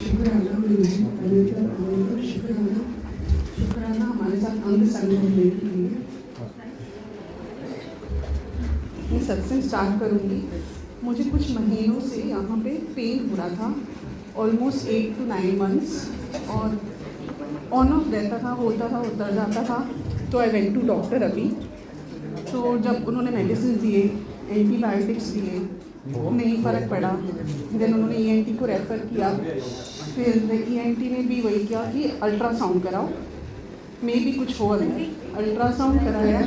शुक्राना शुक्राना शुक्राना हमारे साथ अंग संगठन के लिए। मैं सत्संग स्टार्ट करूँगी। मुझे कुछ महीनों से यहाँ पे पेन हो रहा था, ऑलमोस्ट 8 to 9 months, और ऑन ऑफ रहता था, होता था, उतर जाता था। तो आई वेंट टू डॉक्टर अभी। तो जब उन्होंने मेडिसिन दिए, एंटीबायोटिक्स दिए, नहीं फ़र्क पड़ा। देन उन्होंने ईएनटी को रेफ़र किया। फिर ईएनटी ने भी वही किया कि अल्ट्रासाउंड कराओ, मे भी कुछ हो रहा है। अल्ट्रासाउंड कराया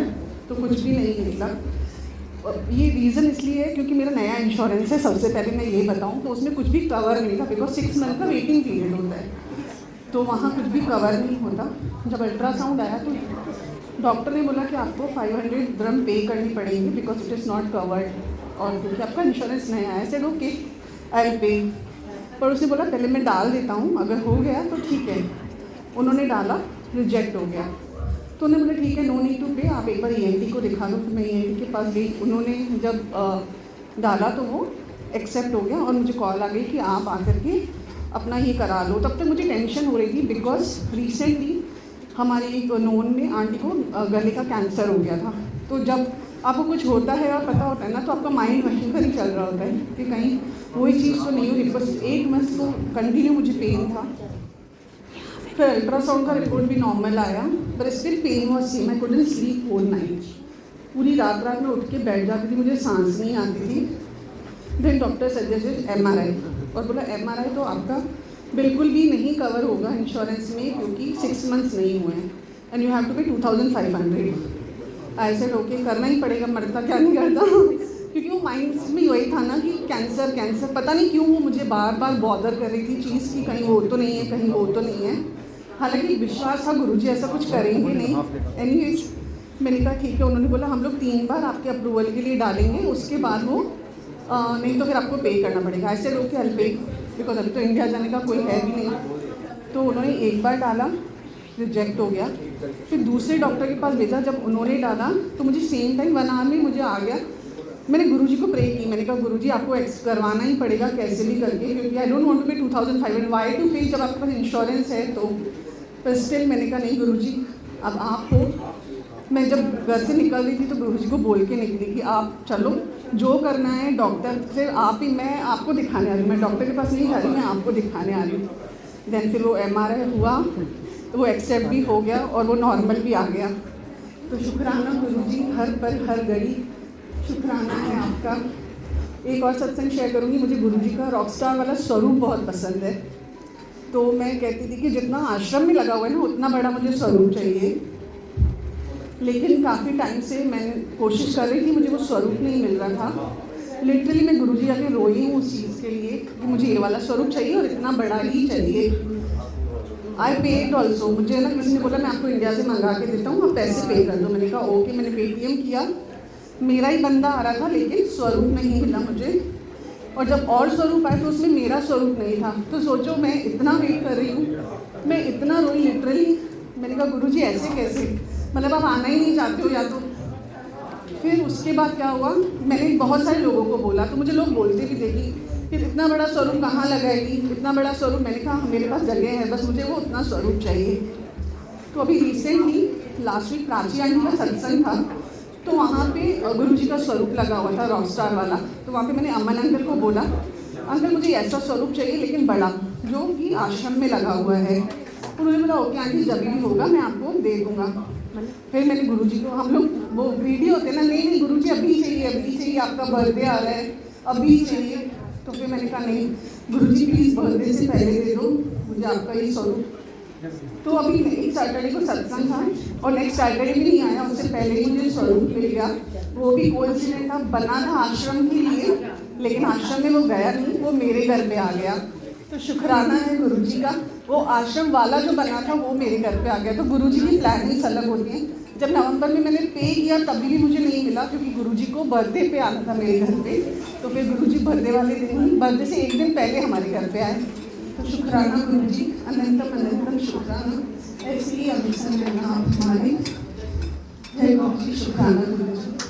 तो कुछ भी नहीं निकला। ये रीज़न इसलिए है क्योंकि मेरा नया इंश्योरेंस है। सबसे पहले मैं ये बताऊँ तो उसमें कुछ भी कवर नहीं था, बिकॉज 6 मंथ का वेटिंग पीरियड होता है, तो वहाँ कुछ भी कवर नहीं होता। जब अल्ट्रासाउंड आया तो डॉक्टर ने बोला कि आपको 500 dirham पे करनी पड़ेगी because it is not covered, और क्योंकि आपका इंश्योरेंस नया है। सेड ओके आई पे। पर उसने बोला पहले मैं डाल देता हूँ, अगर हो गया तो ठीक है। उन्होंने डाला, रिजेक्ट हो गया। तो उन्होंने बोला ठीक है, नो नीड टू पे, आप एक बार ईएनटी को दिखा दो। फिर मैं ईएनटी के पास गई। उन्होंने जब डाला तो वो एक्सेप्ट हो गया, और मुझे कॉल आ गई कि आप आकर के अपना ये करा लो। तब तक मुझे टेंशन हो रही थी बिकॉज रिसेंटली हमारी एक नोन में आंटी को गले का कैंसर हो गया था। तो जब आपको कुछ होता है और पता होता है ना, तो आपका माइंड वहीं पर ही चल रहा होता है कि कहीं वही चीज़ तो नहीं हो रही। बस 1 मंथ तो कंटिन्यू मुझे पेन था। फिर अल्ट्रासाउंड का रिपोर्ट भी नॉर्मल आया, पर still pain was same. I couldn't sleep whole night. पूरी रात में उठ के बैठ जाती थी, मुझे सांस नहीं आती थी। देन डॉक्टर सजेस्टेड MRI, और बोला MRI तो आपका बिल्कुल भी नहीं कवर होगा इंश्योरेंस में, क्योंकि 6 मंथ्स नहीं हुए हैं, एंड यू हैव टू पे 2500। आई सेड ओके, करना ही पड़ेगा, मरता क्या नहीं करता। क्योंकि वो माइंड में वही था ना कि कैंसर कैंसर, पता नहीं क्यों वो मुझे बार बार बॉदर कर रही थी चीज़ की, कहीं वो तो नहीं है, कहीं वो तो नहीं है। हालांकि विश्वास था गुरुजी ऐसा कुछ करेंगे नहीं। एनीवेज मैंने कहा ठीक है। उन्होंने बोला हम लोग 3 बार आपके अप्रूवल के लिए डालेंगे, उसके बाद वो नहीं तो फिर आपको पे करना पड़ेगा। ऐसे लोग के पे, बिकॉज अभी तो इंडिया जाने का कोई है भी नहीं। तो उन्होंने एक बार डाला, रिजेक्ट हो गया। फिर दूसरे डॉक्टर के पास भेजा। जब उन्होंने डाला तो मुझे सेम टाइम 1 hour में मुझे आ गया। मैंने गुरुजी को प्रे की। मैंने कहा गुरुजी आपको करवाना ही पड़ेगा कैसे भी करके, क्योंकि आई डोंट वांट टू पे 2500। वाई टू पे जब आपके पास इंश्योरेंस है तो। पर स्टिल मैंने कहा नहीं गुरुजी, अब आप हो। मैं जब घर से निकल रही थी तो गुरुजी को बोल के निकली कि आप चलो, जो करना है डॉक्टर से आप ही, मैं आपको दिखाने आ रही हूँ, मैं डॉक्टर के पास नहीं जा रही, मैं आपको दिखाने आ रही हूँ। देन फिर वो MRI हुआ, वो एक्सेप्ट भी हो गया और वो नॉर्मल भी आ गया। तो शुक्राना गुरुजी, हर पल हर घड़ी शुक्राना है आपका। एक और सत्संग शेयर करूँगी। मुझे गुरुजी का रॉकस्टार वाला स्वरूप बहुत पसंद है। तो मैं कहती थी कि जितना आश्रम में लगा हुआ है ना, उतना बड़ा मुझे स्वरूप चाहिए। लेकिन काफ़ी टाइम से मैं कोशिश कर रही थी, मुझे वो स्वरूप नहीं मिल रहा था। लिटरली मैं गुरुजी आके रोई हूँ उस चीज़ के लिए कि मुझे ये वाला स्वरूप चाहिए और इतना बड़ा ही चाहिए। I paid also. मुझे ना किसी ने बोला मैं आपको इंडिया से मंगा के देता हूँ, आप पैसे पे कर दो। मैंने कहा ओके। मैंने पेटीएम किया। मेरा ही बंदा आ रहा था, लेकिन स्वरूप नहीं मिला मुझे। और जब और स्वरूप आया तो उसमें मेरा स्वरूप नहीं था। तो सोचो मैं इतना वेट कर रही हूँ, मैं इतना रोई लिटरली। मैंने कहा गुरुजी ऐसे कैसे, मतलब आप आना ही नहीं चाहते हो या तो। फिर उसके बाद क्या हुआ, मैंने बहुत सारे लोगों को बोला, तो मुझे लोग बोलते भी थे कि फिर इतना बड़ा स्वरूप कहाँ लगाएगी, इतना बड़ा स्वरूप। मैंने कहा मेरे पास जगह है, बस मुझे वो उतना स्वरूप चाहिए। तो अभी recently last week Prachi aunty का सत्संग था, तो वहाँ पे गुरुजी का स्वरूप लगा हुआ था, रॉकस्टार वाला। तो वहाँ पे मैंने अमन अंकल को बोला, अंकल मुझे ऐसा स्वरूप चाहिए लेकिन बड़ा, जो कि आश्रम में लगा हुआ है। उन्होंने बोला ओके आंटी, जब भी होगा मैं आपको दे दूँगा। फिर मैंने गुरुजी को, हम लोग वो वीडियो होते ना, नहीं गुरुजी अभी चाहिए, आपका बर्थडे आ रहा है, अभी चाहिए। तो फिर मैंने कहा नहीं गुरुजी प्लीज़ बर्थडे से पहले दे दो मुझे आपका ये स्वरूप। तो अभी एक सैटरडे को सत्संग था और नेक्स्ट सैटरडे भी नहीं आया, उससे पहले मुझे स्वरूप मिल गया। वो भी कोइंसिडेंट था, बना था आश्रम के लिए, लेकिन आश्रम में वो गया नहीं, वो मेरे घर पे आ गया। तो शुक्राना है गुरुजी का, वो आश्रम वाला जो बना था वो मेरे घर पे आ गया। तो गुरुजी की प्लानिंग्स अलग होती हैं। जब नवंबर में मैंने पे किया तभी भी मुझे नहीं मिला, क्योंकि गुरुजी को बर्थडे पे आना था मेरे घर पे। तो फिर गुरुजी बर्थडे वाले दिन ही, बर्थडे से 1 दिन पहले हमारे घर पे आए। तो शुक्राना गुरुजी, अनंतम अनंतम शुक्राना। ऐसे ही अभिषेक हमारे, जय गुरुजी, शुक्राना गुरुजी।